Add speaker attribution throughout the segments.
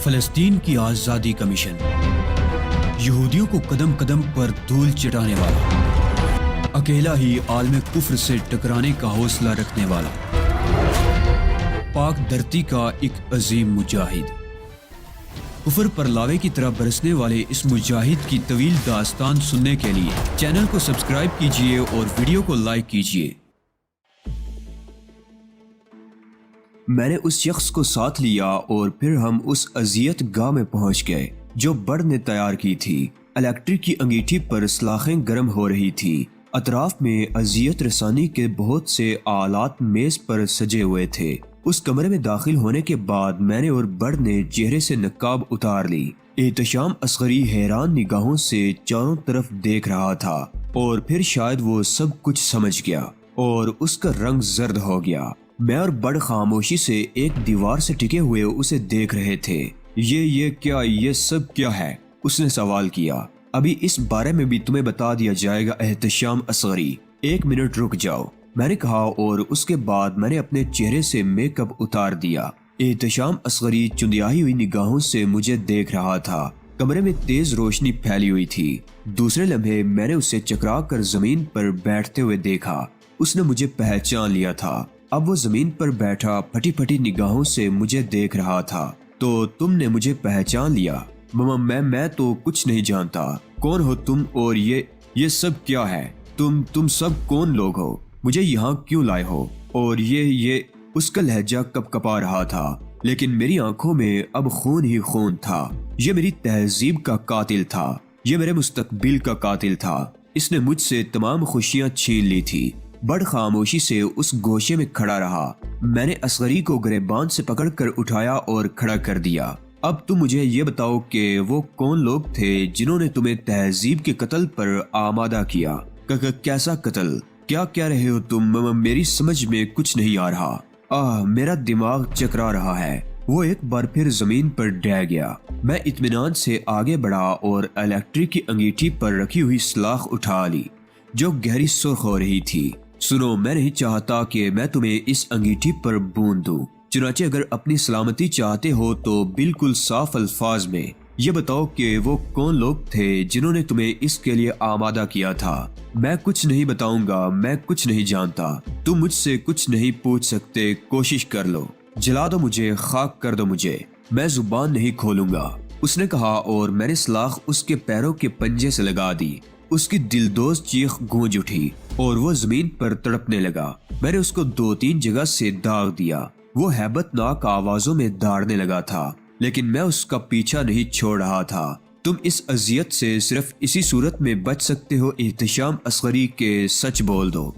Speaker 1: فلسطین کی آزادی کا مشن، یہودیوں کو قدم قدم پر دھول چٹانے والا، اکیلا ہی عالم کفر سے ٹکرانے کا حوصلہ رکھنے والا، پاک دھرتی کا ایک عظیم مجاہد، کفر پر لاوے کی طرح برسنے والے اس مجاہد کی طویل داستان سننے کے لیے چینل کو سبسکرائب کیجئے اور ویڈیو کو لائک کیجئے۔ میں نے اس شخص کو ساتھ لیا اور پھر ہم اس اذیت گاہ میں پہنچ گئے جو بڑ نے تیار کی تھی۔ الیکٹرک کی انگیٹھی پر سلاخیں گرم ہو رہی تھی۔ اطراف میں اذیت رسانی کے بہت سے آلات میز پر سجے ہوئے تھے۔ اس کمرے میں داخل ہونے کے بعد میں نے اور بڑ نے چہرے سے نقاب اتار لی۔ احتشام اصغری حیران نگاہوں سے چاروں طرف دیکھ رہا تھا اور پھر شاید وہ سب کچھ سمجھ گیا اور اس کا رنگ زرد ہو گیا۔ میں اور بڑ خاموشی سے ایک دیوار سے ٹکے ہوئے اسے دیکھ رہے تھے۔ یہ سب کیا ہے؟ اس نے سوال کیا۔ ابھی اس بارے میں بھی تمہیں بتا دیا جائے گا احتشام اصغری، ایک منٹ رک جاؤ، میں نے کہا اور اس کے بعد میں نے اپنے چہرے سے میک اپ اتار دیا۔ احتشام اصغری چندیائی ہوئی نگاہوں سے مجھے دیکھ رہا تھا۔ کمرے میں تیز روشنی پھیلی ہوئی تھی۔ دوسرے لمحے میں نے اسے چکرا کر زمین پر بیٹھتے ہوئے دیکھا۔ اس نے مجھے پہچان لیا تھا۔ اب وہ زمین پر بیٹھا پھٹی پھٹی نگاہوں سے مجھے دیکھ رہا تھا۔ تو تم نے مجھے پہچان لیا؟ میں تو کچھ نہیں جانتا۔ کون ہو تم اور یہ سب کیا ہے؟ تم سب کون لوگ ہو؟ مجھے یہاں کیوں لائے ہو؟ اور یہ اس کا لہجہ کپ کپا رہا تھا، لیکن میری آنکھوں میں اب خون ہی خون تھا۔ یہ میری تہذیب کا قاتل تھا، یہ میرے مستقبل کا قاتل تھا۔ اس نے مجھ سے تمام خوشیاں چھین لی تھی۔ بڑ خاموشی سے اس گوشے میں کھڑا رہا۔ میں نے اصغری کو گریبان سے پکڑ کر اٹھایا اور کھڑا کر دیا۔ اب تم مجھے یہ بتاؤ کہ وہ کون لوگ تھے جنہوں نے تمہیں تہذیب کے قتل پر آمادہ کیا؟ کیسا قتل؟ کیا کہہ رہے ہو تم؟ میری سمجھ میں کچھ نہیں آ رہا۔ میرا دماغ چکرا رہا ہے۔ وہ ایک بار پھر زمین پر ڈہ گیا۔ میں اطمینان سے آگے بڑھا اور الیکٹرک کی انگیٹھی پر رکھی ہوئی سلاخ اٹھا لی جو گہری سرخ ہو رہی تھی۔ سنو، میں نہیں چاہتا کہ میں تمہیں اس انگیٹھی پر بوند دوں، چنانچہ اگر اپنی سلامتی چاہتے ہو تو بالکل صاف الفاظ میں یہ بتاؤ کہ وہ کون لوگ تھے جنہوں نے تمہیں اس کے لیے آمادہ کیا تھا۔ میں کچھ نہیں بتاؤں گا، میں کچھ نہیں جانتا۔ تم مجھ سے کچھ نہیں پوچھ سکتے، کوشش کر لو، جلا دو مجھے، خاک کر دو مجھے، میں زبان نہیں کھولوں گا، اس نے کہا اور میں نے سلاخ اس کے پیروں کے پنجے سے لگا دی۔ اس کی دلدوز چیخ گونج اٹھی اور وہ زمین پر تڑپنے لگا۔ میں نے اس کو 2-3 جگہ سے داغ دیا۔ وہ ہیبت ناک آوازوں میں داڑنے لگا تھا، لیکن میں اس کا پیچھا نہیں چھوڑ رہا تھا۔ تم اس اذیت سے صرف اسی صورت میں بچ سکتے ہو احتشام اصغری کے سچ بول دو۔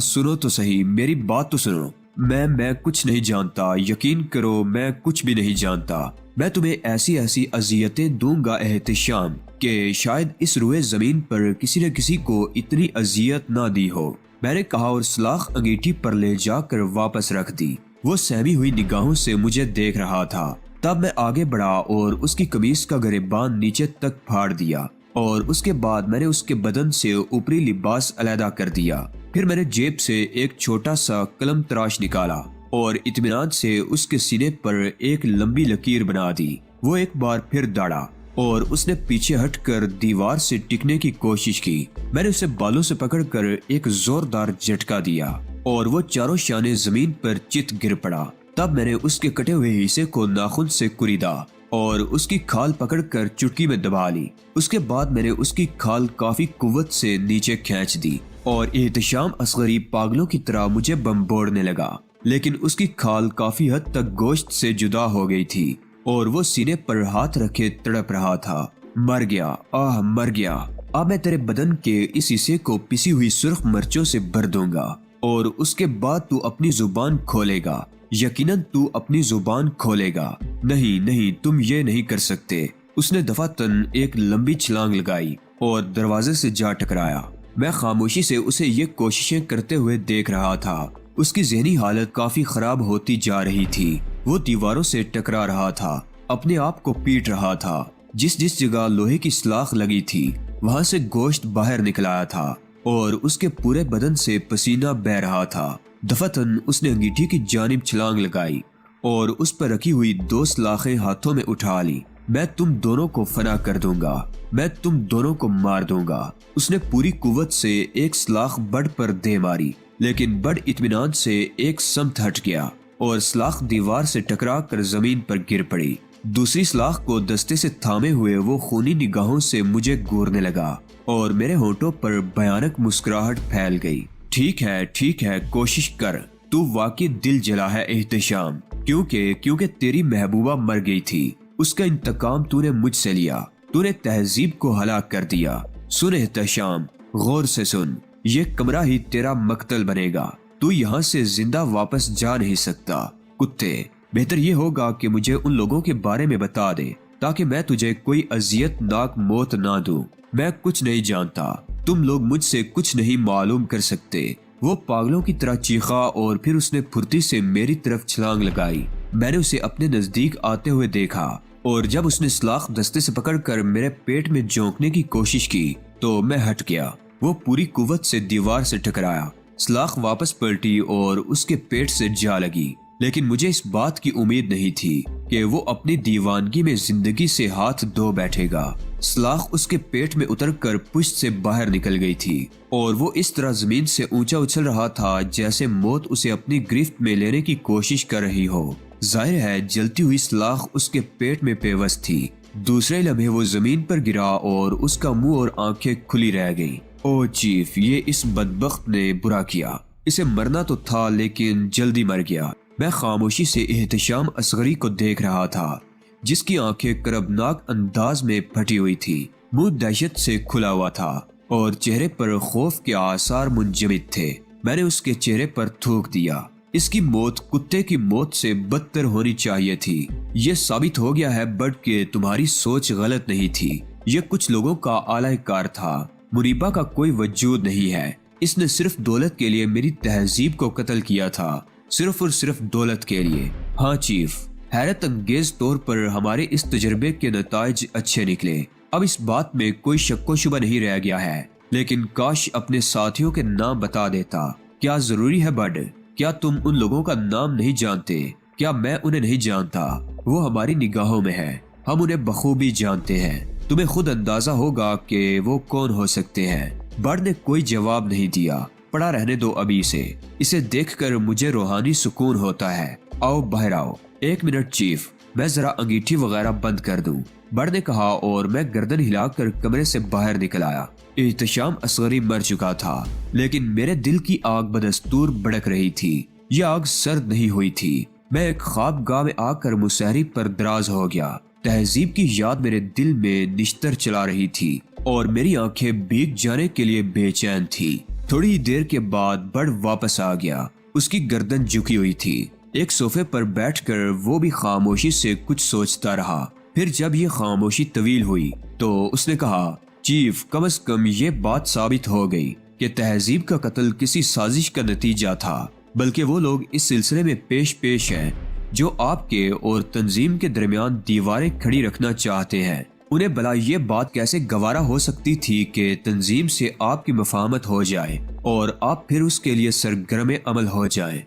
Speaker 1: سنو تو صحیح، میری بات تو سنو۔ میں کچھ نہیں جانتا، یقین کرو میں کچھ بھی نہیں جانتا۔ میں تمہیں ایسی اذیتیں دوں گا احتشام کہ شاید اس روئے زمین پر کسی نہ کسی کو اتنی اذیت نہ دی ہو، میں نے کہا اور سلاخ انگیٹھی پر لے جا کر واپس رکھ دی۔ وہ سہمی ہوئی نگاہوں سے مجھے دیکھ رہا تھا۔ تب میں آگے بڑھا اور اس کی قمیص کا گریبان نیچے تک پھاڑ دیا اور اس کے بعد میں نے اس کے بدن سے اوپری لباس علیحدہ کر دیا۔ پھر میں نے جیب سے ایک چھوٹا سا قلم تراش نکالا اور اطمینان سے اس کے سینے پر ایک لمبی لکیر بنا دی۔ وہ ایک بار پھر دوڑا اور اس نے پیچھے ہٹ کر دیوار سے ٹکنے کی کوشش کی۔ میں نے اسے بالوں سے پکڑ کر ایک زوردار جھٹکا دیا اور وہ چاروں شانے زمین پر چت گر پڑا۔ تب میں نے اس کے کٹے ہوئے حصے کو ناخن سے کریدا اور اس کی کھال پکڑ کر چٹکی میں دبا لی۔ اس کے بعد میں نے اس کی کھال کافی قوت سے نیچے کھینچ دی اور احتشام اصغری پاگلوں کی طرح مجھے بمبوڑنے لگا، لیکن اس کی کھال کافی حد تک گوشت سے جدا ہو گئی تھی اور وہ سینے پر ہاتھ رکھے تڑپ رہا تھا۔ مر گیا، مر گیا۔ اب میں تیرے بدن کے اس حصے کو پسی ہوئی سرخ مرچوں سے بھر دوں گا اور اس کے بعد تو اپنی زبان کھولے گا۔ یقیناً تو اپنی زبان کھولے گا۔ نہیں، تم یہ نہیں کر سکتے۔ اس نے دفعتاً ایک لمبی چھلانگ لگائی اور دروازے سے جا ٹکرایا۔ میں خاموشی سے اسے یہ کوششیں کرتے ہوئے دیکھ رہا تھا۔ اس کی ذہنی حالت کافی خراب ہوتی جا رہی تھی۔ وہ دیواروں سے ٹکرا رہا تھا، اپنے آپ کو پیٹ رہا تھا۔ جس جگہ لوہے کی سلاخ لگی تھی وہاں سے گوشت باہر نکل آیا تھا اور اس کے پورے بدن سے پسینہ بہہ رہا تھا۔ دفعتاً اس نے انگیٹھی کی جانب چھلانگ لگائی اور اس پر رکھی ہوئی 2 سلاخیں ہاتھوں میں اٹھا لی۔ میں تم دونوں کو فنا کر دوں گا، میں تم دونوں کو مار دوں گا۔ اس نے پوری قوت سے ایک سلاخ بڈ پر دے ماری، لیکن بڈ اطمینان سے ایک سمت ہٹ گیا اور سلاخ دیوار سے ٹکرا کر زمین پر گر پڑی۔ دوسری سلاخ کو دستے سے تھامے ہوئے وہ خونی نگاہوں سے مجھے گورنے لگا اور میرے ہونٹوں پر بھیانک مسکراہٹ پھیل گئی۔ ٹھیک ہے، کوشش کر، تو واقعی دل جلا ہے احتشام، کیونکہ تیری محبوبہ مر گئی تھی، اس کا انتقام تو نے مجھ سے لیا، تو نے تہذیب کو ہلاک کر دیا۔ سن احتشام، غور سے سن، یہ کمرہ ہی تیرا مقتل بنے گا، تو یہاں سے زندہ واپس جا نہیں سکتا۔ کتے، بہتر یہ ہوگا کہ مجھے ان لوگوں کے بارے میں بتا دے تاکہ میں تجھے کوئی اذیت ناک موت نہ دوں۔ میں کچھ نہیں جانتا، تم لوگ مجھ سے کچھ نہیں معلوم کر سکتے۔ وہ پاگلوں کی طرح چیخا اور پھر اس نے پھرتی سے میری طرف چھلانگ لگائی۔ میں نے اسے اپنے نزدیک آتے ہوئے دیکھا اور جب اس نے سلاخ دستے سے پکڑ کر میرے پیٹ میں جھونکنے کی کوشش کی تو میں ہٹ گیا۔ وہ پوری قوت سے دیوار سے ٹکرایا، سلاخ واپس پلٹی اور اس کے پیٹ سے جا لگی، لیکن مجھے اس بات کی امید نہیں تھی کہ وہ اپنی دیوانگی میں زندگی سے ہاتھ دھو بیٹھے گا۔ سلاخ اس کے پیٹ میں اتر کر پشت سے باہر نکل گئی تھی اور وہ اس طرح زمین سے اونچا اچھل رہا تھا جیسے موت اسے اپنی گرفت میں لینے کی کوشش کر رہی ہو۔ ظاہر ہے جلتی ہوئی سلاخ اس کے پیٹ میں پیوست تھی۔ دوسرے لمحے وہ زمین پر گرا اور اس کا منہ اور آنکھیں کھلی رہ گئی۔ او چیف، یہ اس بدبخت نے برا کیا، اسے مرنا تو تھا لیکن جلدی مر گیا۔ میں خاموشی سے احتشام اصغری کو دیکھ رہا تھا، جس کی آنکھیں کربناک انداز میں پھٹی ہوئی تھی، منہ دہشت سے کھلا ہوا تھا اور چہرے پر خوف کے آثار منجمد تھے۔ میں نے اس کے چہرے پر تھوک دیا، اس کی موت کتے کی موت سے بدتر ہونی چاہیے تھی۔ یہ ثابت ہو گیا ہے بڈ کہ تمہاری سوچ غلط نہیں تھی، یہ کچھ لوگوں کا اعلی کار تھا، مریبہ کا کوئی وجود نہیں ہے۔ اس نے صرف دولت کے لیے میری تہذیب کو قتل کیا تھا، صرف اور صرف دولت کے لیے۔ ہاں چیف، حیرت انگیز طور پر ہمارے اس تجربے کے نتائج اچھے نکلے، اب اس بات میں کوئی شک و شبہ نہیں رہ گیا ہے، لیکن کاش اپنے ساتھیوں کے نام بتا دیتا۔ کیا ضروری ہے بڈ؟ کیا تم ان لوگوں کا نام نہیں جانتے؟ کیا میں انہیں نہیں جانتا؟ وہ ہماری نگاہوں میں ہے، ہم انہیں بخوبی جانتے ہیں، تمہیں خود اندازہ ہوگا کہ وہ کون ہو سکتے ہیں۔ بڈ نے کوئی جواب نہیں دیا۔ پڑا رہنے دو ابھی سے، اسے دیکھ کر مجھے روحانی سکون ہوتا ہے۔ آؤ باہر آؤ۔ 1 منٹ چیف، میں ذرا انگیٹھی وغیرہ بند کر دوں، بڈ نے کہا اور میں گردن ہلا کر کمرے سے باہر نکل آیا۔ احتشام اصغری مر چکا تھا، لیکن میرے دل کی آگ بدستور بھڑک رہی تھی۔ یہ آگ سرد نہیں ہوئی تھی۔ میں ایک خواب گاہ میں آ کر مسحری پر دراز ہو گیا۔ تہذیب کی یاد میرے دل میں نشتر چلا رہی تھی اور میری آنکھیں بھیگ جانے کے لیے بے چین تھی۔ تھوڑی دیر کے بعد بڈ واپس آ گیا، اس کی گردن جھکی ہوئی تھی۔ ایک صوفے پر بیٹھ کر وہ بھی خاموشی سے کچھ سوچتا رہا۔ پھر جب یہ خاموشی طویل ہوئی تو اس نے کہا، چیف، کم از کم یہ بات ثابت ہو گئی کہ تہذیب کا قتل کسی سازش کا نتیجہ تھا، بلکہ وہ لوگ اس سلسلے میں پیش ہیں جو آپ کے اور تنظیم کے درمیان دیواریں کھڑی رکھنا چاہتے ہیں۔ انہیں بلا یہ بات کیسے گوارا ہو سکتی تھی کہ تنظیم سے آپ کی مفاہمت ہو جائے اور آپ پھر اس کے لیے سرگرم عمل ہو جائیں۔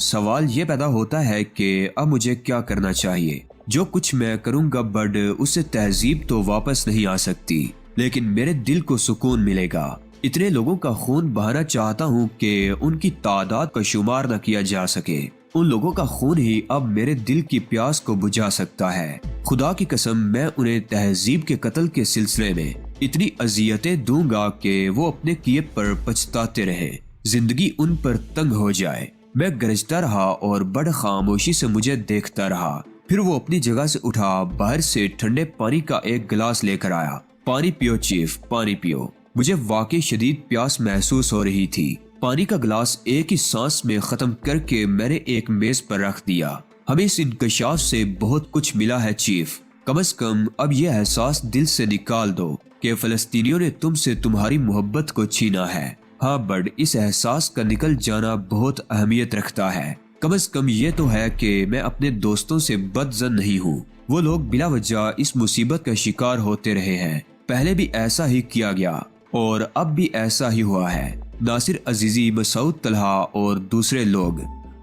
Speaker 1: سوال یہ پیدا ہوتا ہے کہ اب مجھے کیا کرنا چاہیے؟ جو کچھ میں کروں گا بڈ، اس سے تہذیب تو واپس نہیں آ سکتی، لیکن میرے دل کو سکون ملے گا۔ اتنے لوگوں کا خون بہانا چاہتا ہوں کہ ان کی تعداد کا شمار نہ کیا جا سکے۔ ان لوگوں کا خون ہی اب میرے دل کی پیاس کو بجھا سکتا ہے۔ خدا کی قسم، میں انہیں تہذیب کے قتل کے سلسلے میں اتنی اذیتیں دوں گا کہ وہ اپنے کیے پر پچھتاتے رہیں، زندگی ان پر تنگ ہو جائے۔ میں گرجتا رہا اور بڑ خاموشی سے مجھے دیکھتا رہا۔ پھر وہ اپنی جگہ سے اٹھا، باہر سے ٹھنڈے پانی کا ایک گلاس لے کر آیا۔ پانی پیو چیف، پانی پیو۔ مجھے واقعی شدید پیاس محسوس ہو رہی تھی۔ پانی کا گلاس ایک ہی سانس میں ختم کر کے میں نے ایک میز پر رکھ دیا۔ ہمیں اس انکشاف سے بہت کچھ ملا ہے چیف، کم از کم اب یہ احساس دل سے نکال دو کہ فلسطینیوں نے تم سے تمہاری محبت کو چھینا ہے۔ ہاں بڈ، اس احساس کا نکل جانا بہت اہمیت رکھتا ہے۔ کم از کم یہ تو ہے کہ میں اپنے دوستوں سے بدظن نہیں ہوں۔ وہ لوگ بلا وجہ اس مصیبت کا شکار ہوتے رہے ہیں، پہلے بھی ایسا ہی کیا گیا اور اب بھی ایسا ہی ہوا ہے۔ ناصر عزیزی، مسعود طلحہ اور دوسرے لوگ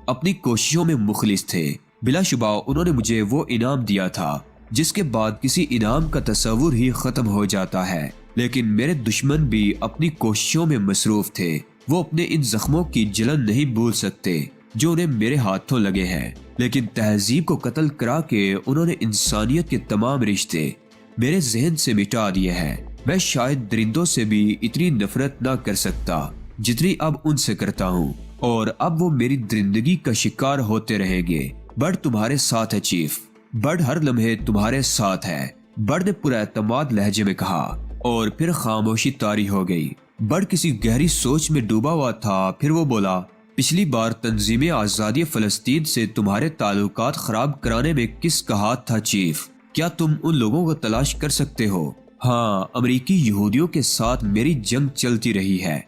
Speaker 1: اپنی کوششوں میں مخلص تھے، بلا شبہ انہوں نے مجھے وہ انعام دیا تھا جس کے بعد کسی انعام کا تصور ہی ختم ہو جاتا ہے، لیکن میرے دشمن بھی اپنی کوششوں میں مصروف تھے۔ وہ اپنے ان زخموں کی جلن نہیں بھول سکتے جو انہیں میرے ہاتھوں لگے ہیں، لیکن تہذیب کو قتل کرا کے انہوں نے انسانیت کے تمام رشتے میرے ذہن سے مٹا دیے ہیں۔ میں شاید درندوں سے بھی اتنی نفرت نہ کر سکتا جتنی اب ان سے کرتا ہوں، اور اب وہ میری درندگی کا شکار ہوتے رہیں گے۔ برڈ تمہارے ساتھ ہے چیف، برڈ ہر لمحے تمہارے ساتھ ہے، برڈ نے پورا اعتماد لہجے میں کہا، اور پھر خاموشی طاری ہو گئی۔ برڈ کسی گہری سوچ میں ڈوبا ہوا تھا، پھر وہ بولا، پچھلی بار تنظیم آزادی فلسطین سے تمہارے تعلقات خراب کرانے میں کس کا ہاتھ تھا چیف؟ کیا تم ان لوگوں کو تلاش کر سکتے ہو؟ ہاں، امریکی یہودیوں کے ساتھ میری جنگ چلتی رہی ہے۔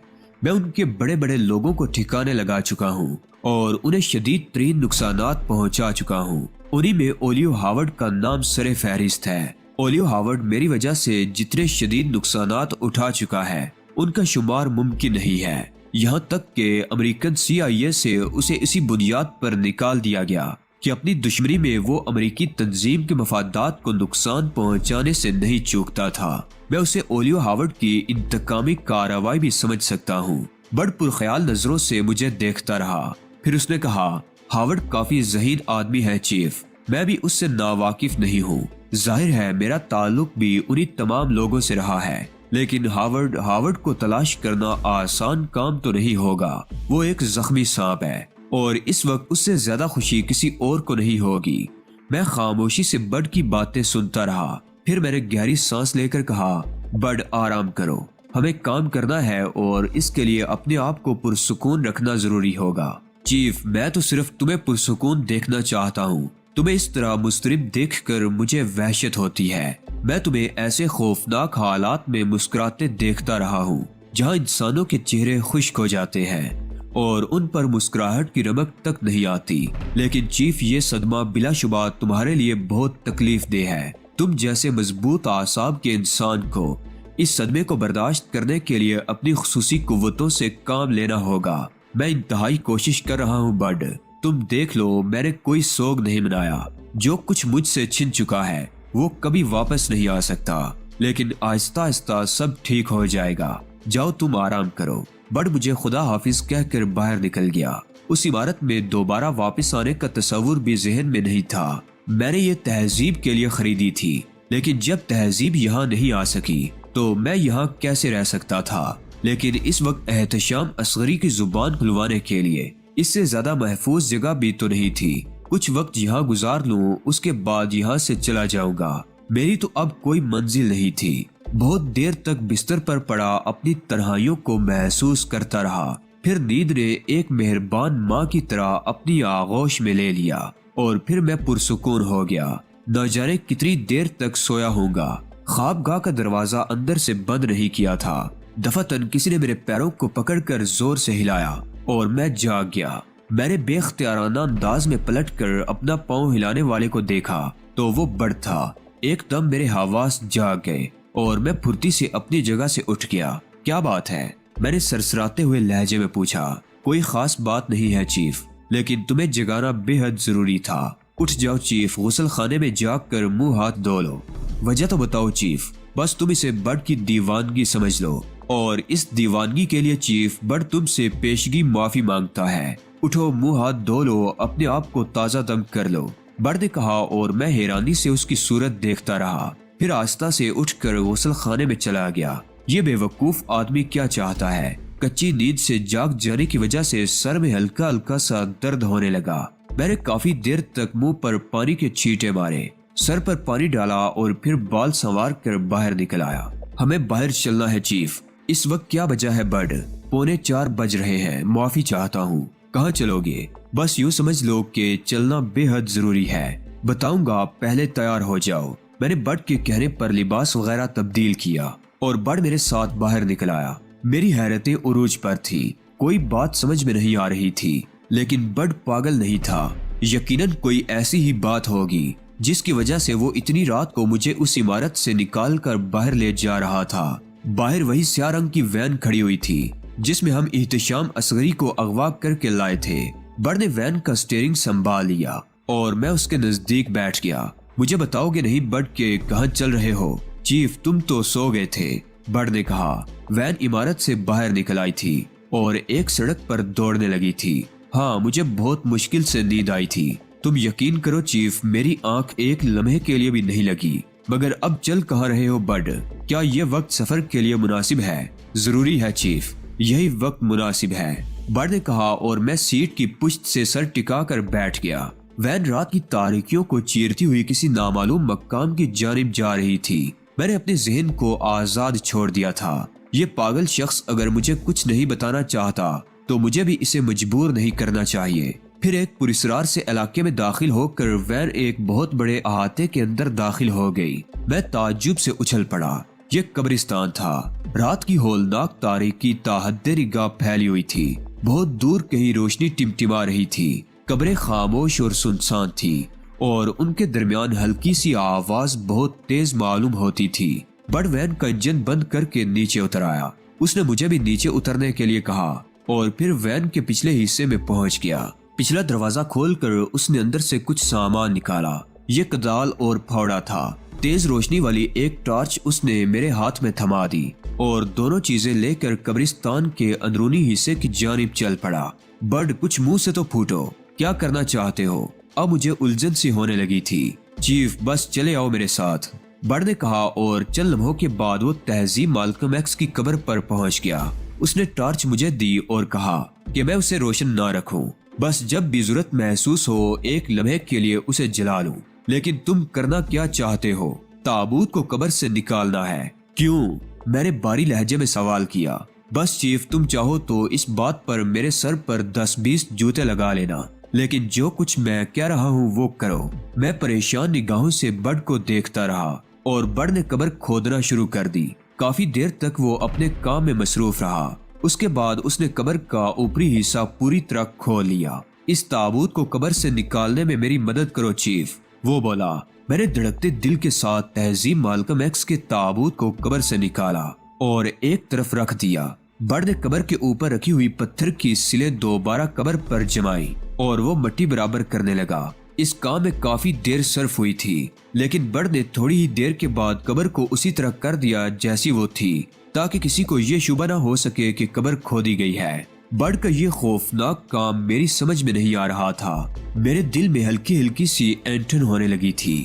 Speaker 1: میں ان کے بڑے بڑے لوگوں کو ٹھکانے لگا چکا ہوں اور انہیں شدید ترین نقصانات پہنچا چکا ہوں۔ انہی میں اولیو ہاورڈ کا نام سر فہرست ہے۔ اولیو ہاورڈ میری وجہ سے جتنے شدید نقصانات اٹھا چکا ہے ان کا شمار ممکن نہیں ہے، یہاں تک کہ امریکن CIA سے اسے اسی بنیاد پر نکال دیا گیا کہ اپنی دشمنی میں وہ امریکی تنظیم کے مفادات کو نقصان پہنچانے سے نہیں چوکتا تھا۔ میں اسے اولیو ہاورڈ کی انتقامی کارروائی بھی سمجھ سکتا ہوں۔ بڑ پرخیال نظروں سے مجھے دیکھتا رہا، پھر اس نے کہا، ہاورڈ کافی ذہین آدمی ہے چیف، میں بھی اس سے ناواقف نہیں ہوں۔ ظاہر ہے میرا تعلق بھی انہی تمام لوگوں سے رہا ہے، لیکن ہاورڈ کو تلاش کرنا آسان کام تو نہیں ہوگا۔ وہ ایک زخمی سانپ ہے اور اس وقت اس سے زیادہ خوشی کسی اور کو نہیں ہوگی۔ میں خاموشی سے بڈ کی باتیں سنتا رہا، پھر میں نے گہری سانس لے کر کہا، بڈ آرام کرو، ہمیں کام کرنا ہے اور اس کے لیے اپنے آپ کو پرسکون رکھنا ضروری ہوگا۔ چیف، میں تو صرف تمہیں پرسکون دیکھنا چاہتا ہوں، تمہیں اس طرح مضطرب دیکھ کر مجھے وحشت ہوتی ہے۔ میں تمہیں ایسے خوفناک حالات میں مسکراتے دیکھتا رہا ہوں جہاں انسانوں کے چہرے خشک ہو جاتے ہیں اور ان پر مسکراہٹ کی رمق تک نہیں آتی، لیکن چیف یہ صدمہ بلا شبہ تمہارے لیے بہت تکلیف دہ ہے۔ تم جیسے مضبوط اعصاب کے انسان کو اس صدمے کو برداشت کرنے کے لیے اپنی خصوصی قوتوں سے کام لینا ہوگا۔ میں انتہائی کوشش کر رہا ہوں بڈ، تم دیکھ لو میں نے کوئی سوگ نہیں منایا۔ جو کچھ مجھ سے چھن چکا ہے وہ کبھی واپس نہیں آ سکتا، لیکن آہستہ آہستہ سب ٹھیک ہو جائے گا۔ جاؤ تم آرام کرو۔ بڈ مجھے خدا حافظ کہہ کر باہر نکل گیا۔ اس عمارت میں دوبارہ واپس آنے کا تصور بھی ذہن میں نہیں تھا۔ میں نے یہ تہذیب کے لیے خریدی تھی، لیکن جب تہذیب یہاں نہیں آ سکی تو میں یہاں کیسے رہ سکتا تھا؟ لیکن اس وقت احتشام اصغری کی زبان کھلوانے کے لیے اس سے زیادہ محفوظ جگہ بھی تو نہیں تھی۔ کچھ وقت یہاں گزار لوں، اس کے بعد یہاں سے چلا جاؤں گا۔ میری تو اب کوئی منزل نہیں تھی۔ بہت دیر تک بستر پر پڑا اپنی تنہائیوں کو محسوس کرتا رہا، پھر نیند نے ایک مہربان ماں کی طرح اپنی آغوش میں لے لیا اور پھر میں پرسکون ہو گیا۔ نہ جانے کتنی دیر تک سویا ہوں گا۔ خوابگاہ کا دروازہ اندر سے بند نہیں کیا تھا۔ دفعتاً کسی نے میرے پیروں کو پکڑ کر زور سے ہلایا اور میں جاگ گیا۔ میں نے بے اختیارانہ انداز میں پلٹ کر اپنا پاؤں ہلانے والے کو دیکھا تو وہ بڈ تھا۔ ایک دم میرے حواس جاگ گئے اور میں پھرتی سے اپنی جگہ سے اٹھ گیا۔ کیا بات ہے؟ میں نے سرسراتے ہوئے لہجے میں پوچھا۔ کوئی خاص بات نہیں ہے چیف، لیکن تمہیں جگانا بے حد ضروری تھا۔ اٹھ جاؤ چیف، غسل خانے میں جا کر منہ ہاتھ دھو لو۔ وجہ تو بتاؤ چیف، بس تم اسے بڈ کی دیوانگی سمجھ لو، اور اس دیوانگی کے لیے چیف بڈ تم سے پیشگی معافی مانگتا ہے۔ اٹھو، منہ ہاتھ دھو لو، اپنے آپ کو تازہ دم کر لو، بڈ نے کہا، اور میں حیرانی سے اس کی صورت دیکھتا رہا، پھر آہستہ سے اٹھ کر غسل خانے میں چلا گیا۔ یہ بے وقوف آدمی کیا چاہتا ہے؟ کچی نیند سے جاگ جانے کی وجہ سے سر میں ہلکا ہلکا سا درد ہونے لگا۔ میں نے کافی دیر تک منہ پر پانی کے چھینٹے مارے، سر پر پانی ڈالا اور پھر بال سنوار کر باہر نکل آیا۔ ہمیں باہر چلنا ہے چیف۔ اس وقت کیا بجہ ہے بڈ؟ 3:45 بج رہے ہیں۔ معافی چاہتا ہوں۔ کہاں چلو گے؟ بس یوں سمجھ لو کہ چلنا بے حد ضروری ہے۔ بتاؤں گا، پہلے تیار ہو جاؤ۔ میں نے بڈ کے کہنے پر لباس وغیرہ تبدیل کیا اور بڈ میرے ساتھ باہر نکل آیا۔ میری حیرتیں عروج پر تھی، کوئی بات سمجھ میں نہیں آ رہی تھی، لیکن بڈ پاگل نہیں تھا۔ یقیناً کوئی ایسی ہی بات ہوگی جس کی وجہ سے وہ اتنی رات کو مجھے اس عمارت سے نکال کر باہر لے جا رہا تھا۔ باہر وہی سیاہ رنگ کی وین کھڑی ہوئی تھی جس میں ہم احتشام اصغری کو اغوا کر کے لائے تھے۔ بڈ نے وین کا سٹیئرنگ سنبھال لیا اور میں اس کے نزدیک بیٹھ گیا۔ مجھے بتاؤ گے نہیں بڈ کہ کہاں چل رہے ہو؟ چیف تم تو سو گئے تھے، بڈ نے کہا۔ وین عمارت سے باہر نکل آئی تھی اور ایک سڑک پر دوڑنے لگی تھی۔ ہاں مجھے بہت مشکل سے نیند آئی تھی۔ تم یقین کرو چیف، میری آنکھ ایک لمحے کے لیے بھی نہیں لگی۔ مگر اب چل کہاں رہے ہو بڈ؟ کیا یہ وقت سفر کے لیے مناسب ہے؟ ضروری ہے چیف، یہی وقت مناسب ہے، بڈ نے کہا اور میں سیٹ کی پشت سے سر ٹکا کر بیٹھ گیا۔ وین رات کی تاریکیوں کو چیرتی ہوئی کسی نامعلوم مقام کی جانب جا رہی تھی۔ میں نے اپنے ذہن کو آزاد چھوڑ دیا تھا۔ یہ پاگل شخص اگر مجھے کچھ نہیں بتانا چاہتا تو مجھے بھی اسے مجبور نہیں کرنا چاہیے۔ پھر ایک پراسرار سے علاقے میں داخل ہو کر وین ایک بہت بڑے احاطے کے اندر داخل ہو گئی۔ میں تعجب سے اچھل پڑا۔ یہ قبرستان تھا۔ رات کی ہولناک تاریکی تا حد نگاہ پھیلی ہوئی تھی۔ بہت دور کہیں روشنی ٹمٹما رہی تھی۔ قبریں خاموش اور سنسان تھی اور ان کے درمیان ہلکی سی آواز بہت تیز معلوم ہوتی تھی۔ بڈ وین کا انجن بند کر کے نیچے اتر آیا۔ اس نے مجھے بھی نیچے اترنے کے لیے کہا اور پھر وین کے پچھلے حصے میں پہنچ گیا۔ پچھلا دروازہ کھول کر اس نے اندر سے کچھ سامان نکالا۔ یہ کدال اور پھاوڑا تھا۔ تیز روشنی والی ایک ٹارچ اس نے میرے ہاتھ میں تھما دی اور دونوں چیزیں لے کر قبرستان کے اندرونی حصے کی جانب چل پڑا۔ بڈ کچھ منہ سے تو پھوٹو، کیا کرنا چاہتے ہو؟ اب مجھے الجھن سی ہونے لگی تھی۔ چیف بس چلے آؤ میرے ساتھ، بڈ نے کہا اور چند لمحوں کے بعد وہ تہذیب مالکم ایکس کی قبر پر پہنچ گیا۔ اس نے ٹارچ مجھے دی اور کہا کہ میں اسے روشن نہ رکھوں، بس جب بھی ضرورت محسوس ہو ایک لمحے کے لیے اسے جلا لوں۔ لیکن تم کرنا کیا چاہتے ہو؟ تابوت کو قبر سے نکالنا ہے۔ کیوں؟ میں نے باری لہجے میں سوال کیا۔ بس چیف تم چاہو تو اس بات پر میرے سر پر 10-20 جوتے لگا لینا، لیکن جو کچھ میں کہہ رہا ہوں وہ کرو۔ میں پریشان نگاہوں سے بڈ کو دیکھتا رہا اور بڈ نے قبر کھودنا شروع کر دی۔ کافی دیر تک وہ اپنے کام میں مصروف رہا۔ اس کے بعد اس نے قبر کا اوپری حصہ پوری طرح کھول لیا۔ اس تابوت کو قبر سے نکالنے میں میری مدد کرو چیف، وہ بولا۔ میں نے دھڑکتے دل کے ساتھ تہذیب مالکم ایکس کے تابوت کو قبر سے نکالا اور ایک طرف رکھ دیا۔ بڈ نے قبر کے اوپر رکھی ہوئی پتھر کی سلیں دوبارہ قبر پر جمائی اور وہ مٹی برابر کرنے لگا۔ اس کام میں کافی دیر صرف ہوئی تھی، لیکن بڈ نے تھوڑی ہی دیر کے بعد قبر کو اسی طرح کر دیا جیسی وہ تھی، تاکہ کسی کو یہ شبہ نہ ہو سکے کہ قبر کھودی گئی ہے۔ بڈ کا یہ خوفناک کام میری سمجھ میں نہیں آ رہا تھا۔ میرے دل میں ہلکی ہلکی سی اینٹھن ہونے لگی تھی۔